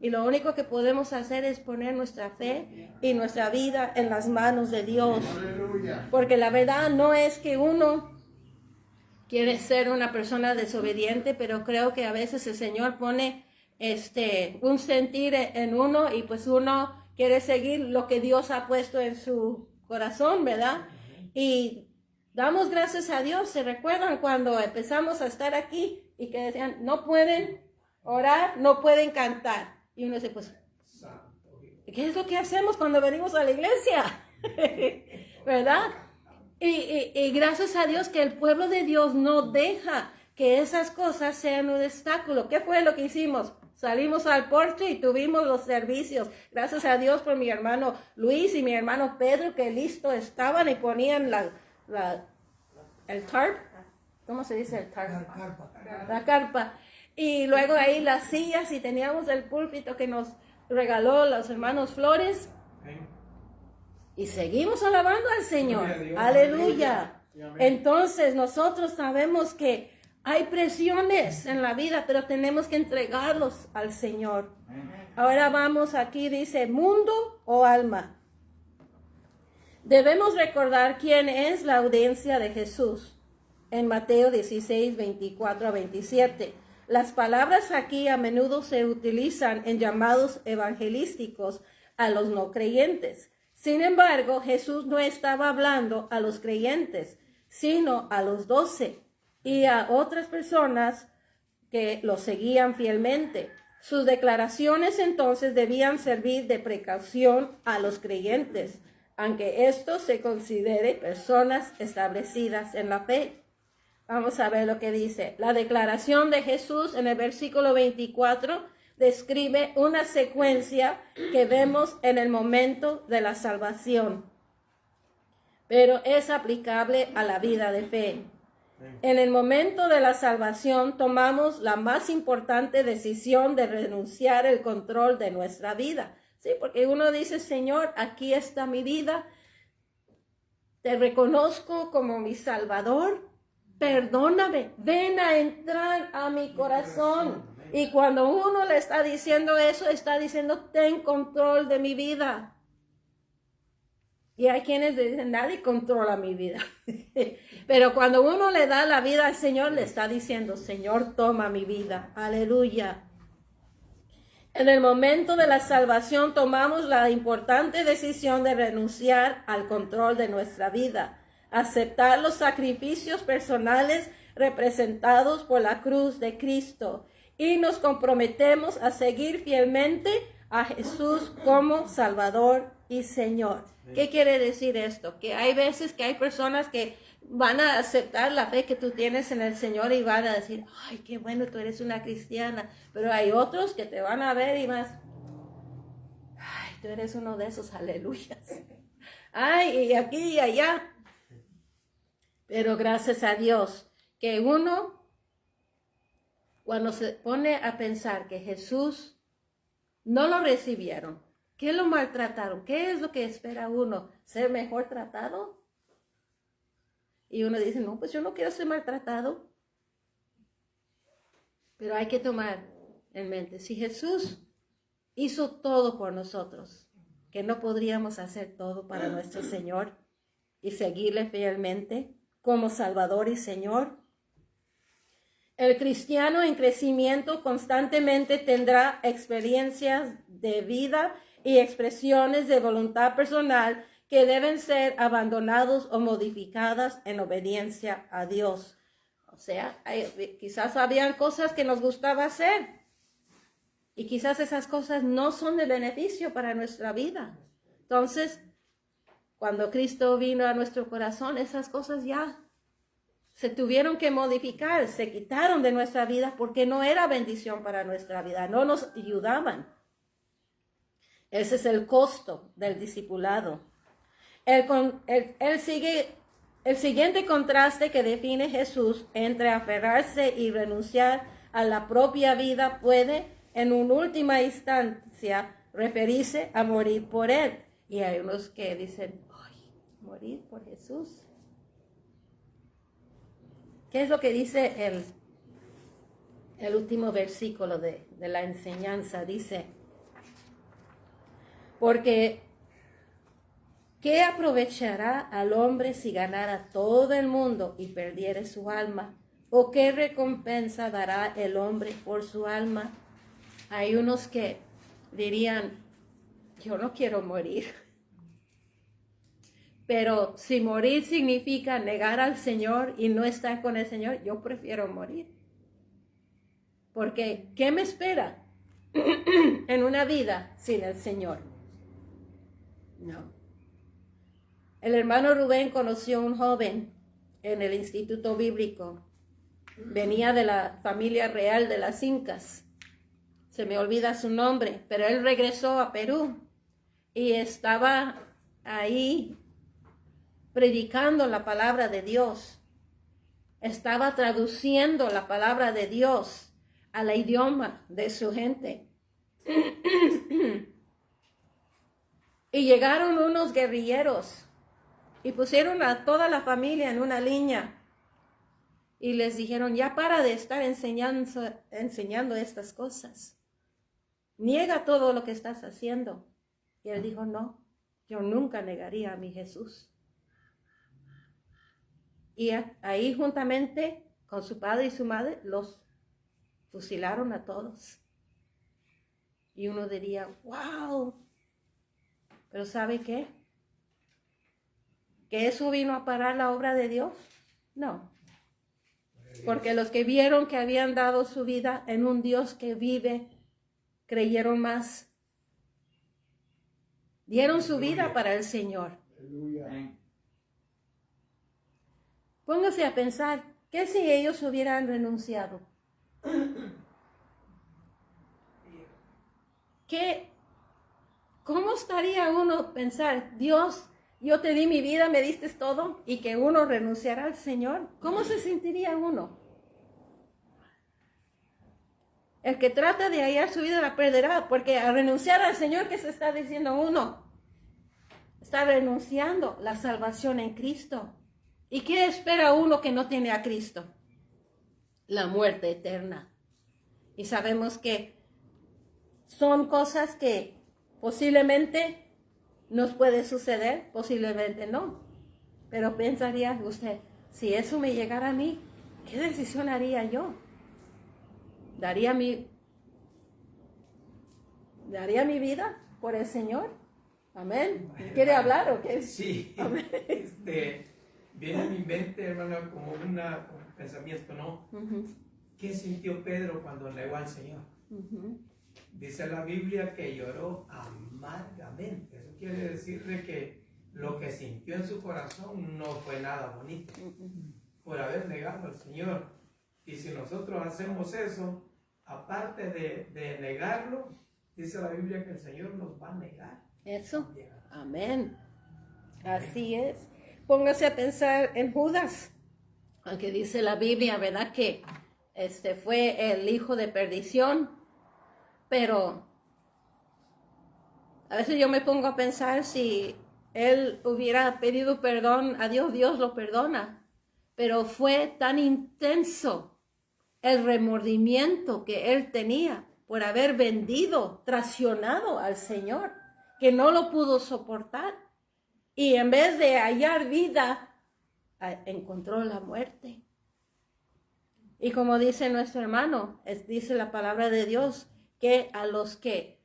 [SPEAKER 1] Y lo único que podemos hacer es poner nuestra fe y nuestra vida en las manos de Dios.
[SPEAKER 2] Aleluya.
[SPEAKER 1] Porque la verdad no es que uno quiere ser una persona desobediente, pero creo que a veces el Señor pone un sentir en uno y pues uno quiere seguir lo que Dios ha puesto en su corazón, ¿verdad? Y damos gracias a Dios. ¿Se recuerdan cuando empezamos a estar aquí y que decían, no pueden orar, no pueden cantar? Y uno dice, pues, ¿qué es lo que hacemos cuando venimos a la iglesia? ¿Verdad? Y gracias a Dios que el pueblo de Dios no deja que esas cosas sean un obstáculo. ¿Qué fue lo que hicimos? Salimos al porche y tuvimos los servicios. Gracias a Dios por mi hermano Luis y mi hermano Pedro, que listo estaban y ponían el tarp. ¿Cómo se dice el tarp? La carpa. Y luego ahí las sillas y teníamos el púlpito que nos regaló los hermanos Flores. Y seguimos alabando al Señor. Aleluya. Entonces nosotros sabemos que hay presiones en la vida, pero tenemos que entregarlos al Señor. Ahora vamos aquí, dice, mundo o alma. Debemos recordar quién es la audiencia de Jesús. En Mateo 16, 24 a 27. Las palabras aquí a menudo se utilizan en llamados evangelísticos a los no creyentes. Sin embargo, Jesús no estaba hablando a los creyentes, sino a los 12 y a otras personas que lo seguían fielmente. Sus declaraciones entonces debían servir de precaución a los creyentes, aunque estos se consideren personas establecidas en la fe. Vamos a ver lo que dice. La declaración de Jesús en el versículo 24 describe una secuencia que vemos en el momento de la salvación, pero es aplicable a la vida de fe. En el momento de la salvación tomamos la más importante decisión de renunciar el control de nuestra vida. Sí, porque uno dice, Señor, aquí está mi vida, te reconozco como mi Salvador, perdóname, ven a entrar a mi corazón. Y cuando uno le está diciendo eso, está diciendo, ten control de mi vida. Y hay quienes dicen, nadie controla mi vida. Pero cuando uno le da la vida al Señor, le está diciendo, Señor, toma mi vida. Aleluya. En el momento de la salvación tomamos la importante decisión de renunciar al control de nuestra vida, aceptar los sacrificios personales representados por la cruz de Cristo y nos comprometemos a seguir fielmente a Jesús como Salvador y Señor. ¿Qué quiere decir esto? Que hay veces que hay personas que van a aceptar la fe que tú tienes en el Señor y van a decir, ay, qué bueno, tú eres una cristiana. Pero hay otros que te van a ver y más, ay, tú eres uno de esos aleluyas. Ay, y aquí y allá. Pero gracias a Dios que uno, cuando se pone a pensar que Jesús no lo recibieron, que lo maltrataron, ¿qué es lo que espera uno? ¿Ser mejor tratado? Y uno dice, no, pues yo no quiero ser maltratado. Pero hay que tomar en mente, si Jesús hizo todo por nosotros, que no podríamos hacer todo para nuestro Señor y seguirle fielmente como Salvador y Señor. El cristiano en crecimiento constantemente tendrá experiencias de vida y expresiones de voluntad personal que deben ser abandonados o modificadas en obediencia a Dios. O sea, quizás habían cosas que nos gustaba hacer y quizás esas cosas no son de beneficio para nuestra vida. Entonces, cuando Cristo vino a nuestro corazón, esas cosas ya se tuvieron que modificar, se quitaron de nuestra vida porque no era bendición para nuestra vida, no nos ayudaban. Ese es el costo del discipulado. El siguiente contraste que define Jesús entre aferrarse y renunciar a la propia vida puede, en una última instancia, referirse a morir por Él. Y hay unos que dicen, ay, morir por Jesús. ¿Qué es lo que dice el último versículo de la enseñanza? Dice, Porque ¿qué aprovechará al hombre si ganara todo el mundo y perdiere su alma? ¿O qué recompensa dará el hombre por su alma? Hay unos que dirían, yo no quiero morir. Pero si morir significa negar al Señor y no estar con el Señor, yo prefiero morir. Porque, ¿qué me espera en una vida sin el Señor? No. El hermano Rubén conoció a un joven en el Instituto Bíblico. Venía de la familia real de las Incas. Se me olvida su nombre, pero él regresó a Perú y estaba ahí predicando la palabra de Dios. Estaba traduciendo la palabra de Dios al idioma de su gente. Y llegaron unos guerrilleros y pusieron a toda la familia en una línea y les dijeron, ya para de estar enseñando estas cosas. Niega todo lo que estás haciendo. Y él dijo, no, yo nunca negaría a mi Jesús. Y ahí juntamente con su padre y su madre los fusilaron a todos. Y uno diría, wow. Pero ¿sabe qué? ¿Que eso vino a parar la obra de Dios? No. Porque los que vieron que habían dado su vida en un Dios que vive, creyeron más. Dieron su vida para el Señor.
[SPEAKER 2] Aleluya.
[SPEAKER 1] Póngase a pensar, ¿qué si ellos hubieran renunciado? ¿Cómo estaría uno pensar, Dios, yo te di mi vida, me diste todo, y que uno renunciara al Señor? ¿Cómo se sentiría uno? El que trata de hallar su vida la perderá, porque al renunciar al Señor, ¿qué se está diciendo uno? Está renunciando la salvación en Cristo. ¿Y qué espera uno que no tiene a Cristo? La muerte eterna. Y sabemos que son cosas que posiblemente nos puede suceder, posiblemente no. Pero pensaría usted, si eso me llegara a mí, ¿qué decisión haría yo? ¿Daría mi vida por el Señor? Amén. ¿Quiere hablar o qué?
[SPEAKER 3] Sí.
[SPEAKER 1] Amén.
[SPEAKER 3] Viene a mi mente, hermano, como un pensamiento, ¿no? ¿Qué sintió Pedro cuando negó al Señor? Dice la Biblia que lloró amargamente. Eso quiere decir de que lo que sintió en su corazón no fue nada bonito por haber negado al Señor. Y si nosotros hacemos eso, aparte de negarlo, dice la Biblia que el Señor nos va a negar.
[SPEAKER 1] Eso. Amén. Así es. Póngase a pensar en Judas, aunque dice la Biblia, ¿verdad? Que fue el hijo de perdición, pero a veces yo me pongo a pensar si él hubiera pedido perdón a Dios, Dios lo perdona, pero fue tan intenso el remordimiento que él tenía por haber vendido, traicionado al Señor, que no lo pudo soportar. Y en vez de hallar vida, encontró la muerte. Y como dice nuestro hermano, dice la palabra de Dios, que a los que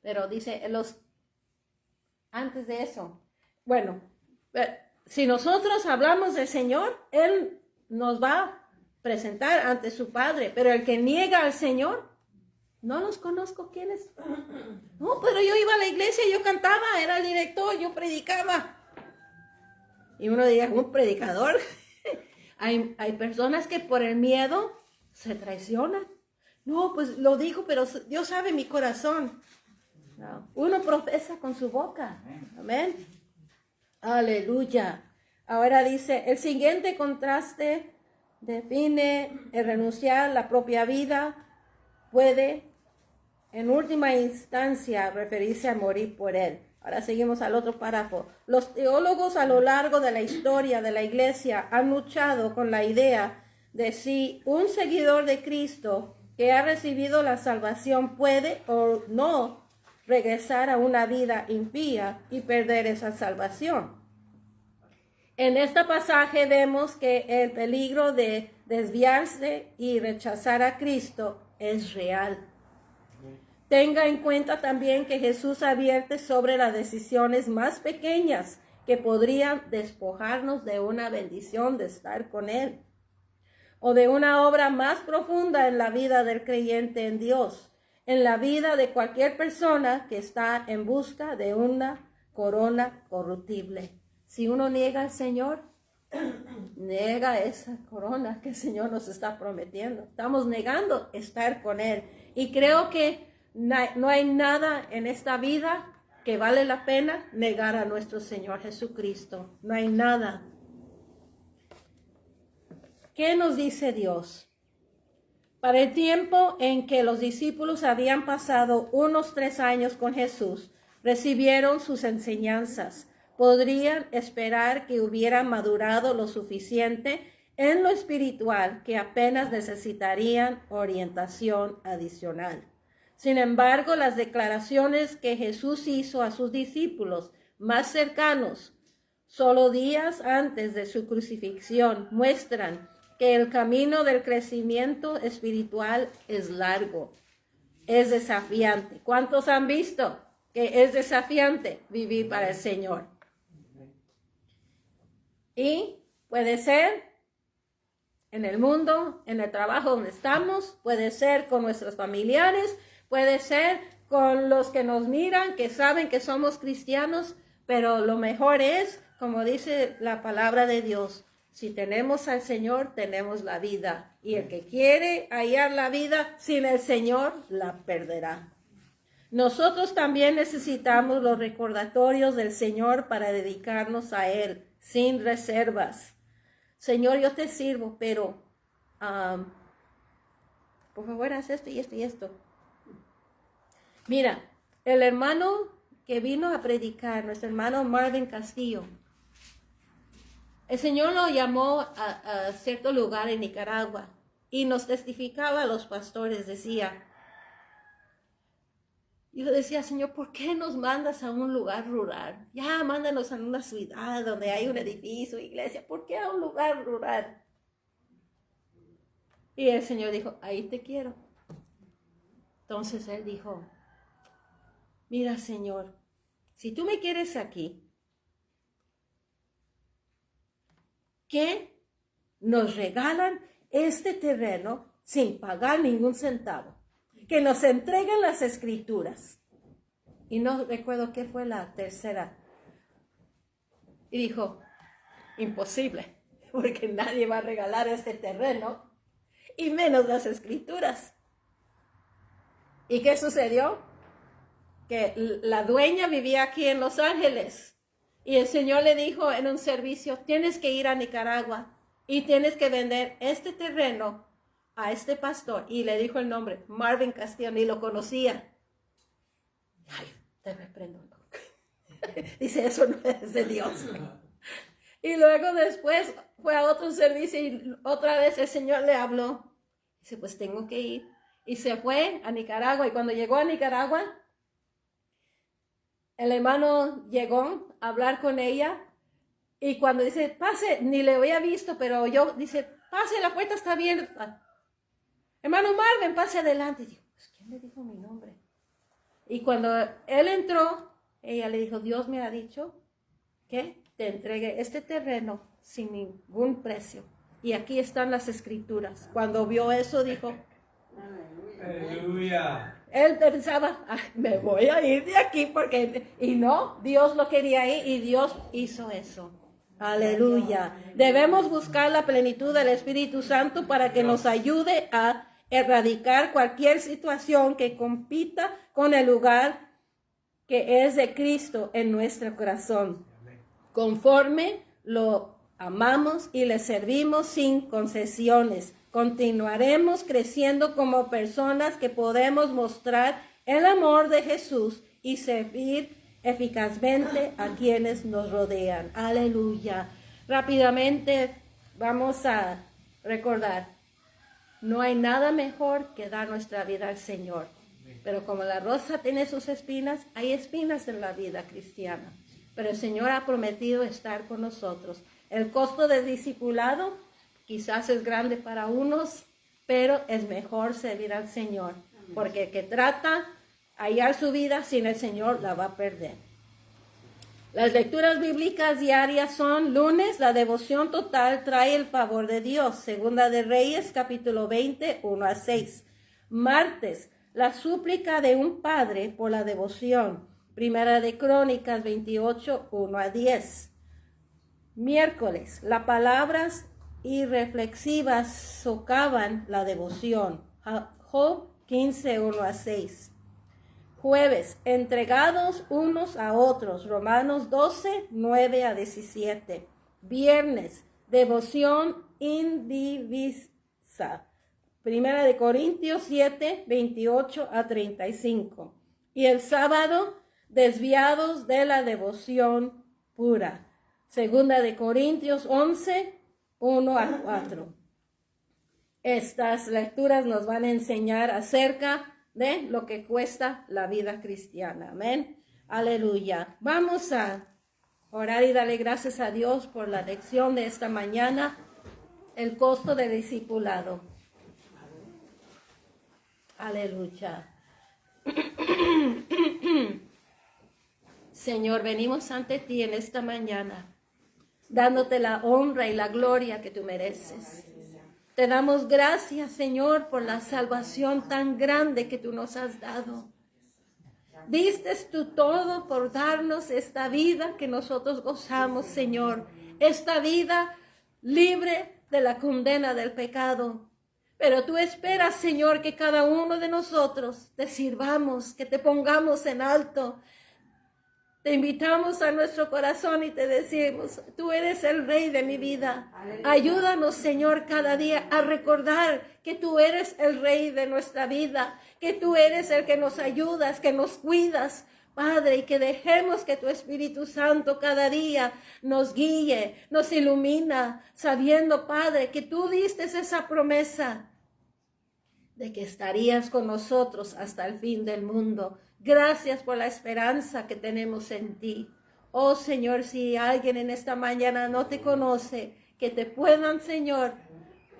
[SPEAKER 1] pero dice, antes de eso, bueno, si nosotros hablamos del Señor, Él nos va a presentar ante su Padre, pero el que niega al Señor, no los conozco quiénes. No, pero yo iba a la iglesia, yo cantaba, era el director, yo predicaba. Y uno diría, ¿un predicador? Hay personas que por el miedo se traicionan. No, pues lo dijo, pero Dios sabe mi corazón. No. Uno profesa con su boca. Amén. Aleluya. Ahora dice, el siguiente contraste define el renunciar a la propia vida. Puede, en última instancia, referirse a morir por él. Ahora seguimos al otro párrafo. Los teólogos a lo largo de la historia de la iglesia han luchado con la idea de si un seguidor de Cristo que ha recibido la salvación puede o no regresar a una vida impía y perder esa salvación. En este pasaje vemos que el peligro de desviarse y rechazar a Cristo es real. Tenga en cuenta también que Jesús advierte sobre las decisiones más pequeñas que podrían despojarnos de una bendición de estar con Él, o de una obra más profunda en la vida del creyente en Dios, en la vida de cualquier persona que está en busca de una corona corruptible. Si uno niega al Señor, niega esa corona que el Señor nos está prometiendo. Estamos negando estar con Él. Y creo que no hay nada en esta vida que vale la pena negar a nuestro Señor Jesucristo. No hay nada. ¿Qué nos dice Dios? Para el tiempo en que los discípulos habían pasado unos 3 años con Jesús, recibieron sus enseñanzas. Podrían esperar que hubieran madurado lo suficiente en lo espiritual que apenas necesitarían orientación adicional. Sin embargo, las declaraciones que Jesús hizo a sus discípulos más cercanos, solo días antes de su crucifixión, muestran que el camino del crecimiento espiritual es largo, es desafiante. ¿Cuántos han visto que es desafiante vivir para el Señor? Y puede ser en el mundo, en el trabajo donde estamos, puede ser con nuestros familiares, puede ser con los que nos miran, que saben que somos cristianos, pero lo mejor es, como dice la palabra de Dios, si tenemos al Señor, tenemos la vida. Y el que quiere hallar la vida sin el Señor, la perderá. Nosotros también necesitamos los recordatorios del Señor para dedicarnos a Él, sin reservas. Señor, yo te sirvo, pero por favor, haz esto y esto y esto. Mira, el hermano que vino a predicar, nuestro hermano Marvin Castillo, el Señor lo llamó a cierto lugar en Nicaragua y nos testificaba a los pastores, decía, yo decía, Señor, ¿por qué nos mandas a un lugar rural? Ya, mándanos a una ciudad donde hay un edificio, iglesia. ¿Por qué a un lugar rural? Y el Señor dijo, ahí te quiero. Entonces él dijo, mira, Señor, si tú me quieres aquí, que nos regalan este terreno sin pagar ningún centavo, que nos entreguen las escrituras. Y no recuerdo qué fue la tercera. Y dijo, imposible, porque nadie va a regalar este terreno, y menos las escrituras. ¿Y qué sucedió? Que la dueña vivía aquí en Los Ángeles. Y el Señor le dijo en un servicio, tienes que ir a Nicaragua y tienes que vender este terreno a este pastor. Y le dijo el nombre, Marvin Castillo, ni lo conocía. Ay, te reprendo. Dice, eso no es de Dios. Y luego después fue a otro servicio y otra vez el Señor le habló. Dice, pues tengo que ir. Y se fue a Nicaragua. Y cuando llegó a Nicaragua, el hermano llegó a hablar con ella y cuando dice, pase, ni le había visto, pero yo, dice, pase, la puerta está abierta. Hermano Marvin, pase adelante. Y digo, pues, ¿quién le dijo mi nombre? Y cuando él entró, ella le dijo, Dios me ha dicho que te entregue este terreno sin ningún precio. Y aquí están las escrituras. Cuando vio eso, dijo,
[SPEAKER 3] aleluya.
[SPEAKER 1] Él pensaba, me voy a ir de aquí porque... Y no, Dios lo quería ir y Dios hizo eso. Aleluya. Debemos buscar la plenitud del Espíritu Santo para que nos ayude a erradicar cualquier situación que compita con el lugar que es de Cristo en nuestro corazón. Conforme lo amamos y le servimos sin concesiones. Continuaremos creciendo como personas que podemos mostrar el amor de Jesús y servir eficazmente a quienes nos rodean. Aleluya. Rápidamente vamos a recordar. No hay nada mejor que dar nuestra vida al Señor. Pero como la rosa tiene sus espinas, hay espinas en la vida cristiana. Pero el Señor ha prometido estar con nosotros. El costo del discipulado quizás es grande para unos, pero es mejor servir al Señor. Porque el que trata hallar su vida sin el Señor la va a perder. Las lecturas bíblicas diarias son: lunes, la devoción total trae el favor de Dios. Segunda de Reyes, capítulo 20, 1-6. Martes, la súplica de un padre por la devoción. Primera de Crónicas 28, 1-10. Miércoles, las palabras irreflexivas socavan la devoción. Job 15, 1-6. Jueves, entregados unos a otros. Romanos 12, 9-17. Viernes, devoción indivisa. Primera de Corintios 7, 28-35. Y el sábado, desviados de la devoción pura. Segunda de Corintios 11, 1-4. Estas lecturas nos van a enseñar acerca de lo que cuesta la vida cristiana. Amén. Aleluya. Vamos a orar y darle gracias a Dios por la lección de esta mañana, el costo del discipulado. Aleluya. Señor, venimos ante ti en esta mañana, dándote la honra y la gloria que tú mereces. Te damos gracias, Señor, por la salvación tan grande que tú nos has dado. Diste tú todo por darnos esta vida que nosotros gozamos, Señor. Esta vida libre de la condena del pecado. Pero tú esperas, Señor, que cada uno de nosotros te sirvamos, que te pongamos en alto. Te invitamos a nuestro corazón y te decimos: tú eres el Rey de mi vida. Ayúdanos, Señor, cada día a recordar que tú eres el Rey de nuestra vida, que tú eres el que nos ayudas, que nos cuidas, Padre, y que dejemos que tu Espíritu Santo cada día nos guíe, nos ilumina, sabiendo, Padre, que tú diste esa promesa de que estarías con nosotros hasta el fin del mundo. Gracias por la esperanza que tenemos en ti. Oh Señor, si alguien en esta mañana no te conoce, que te puedan, Señor,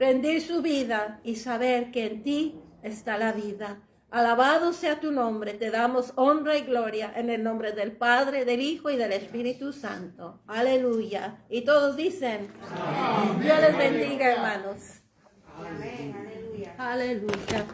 [SPEAKER 1] rendir su vida y saber que en ti está la vida. Alabado sea tu nombre. Te damos honra y gloria en el nombre del Padre, del Hijo y del Espíritu Santo. Aleluya. Y todos dicen: amén. Dios les bendiga, hermanos.
[SPEAKER 4] Amén. Aleluya.
[SPEAKER 1] Aleluya.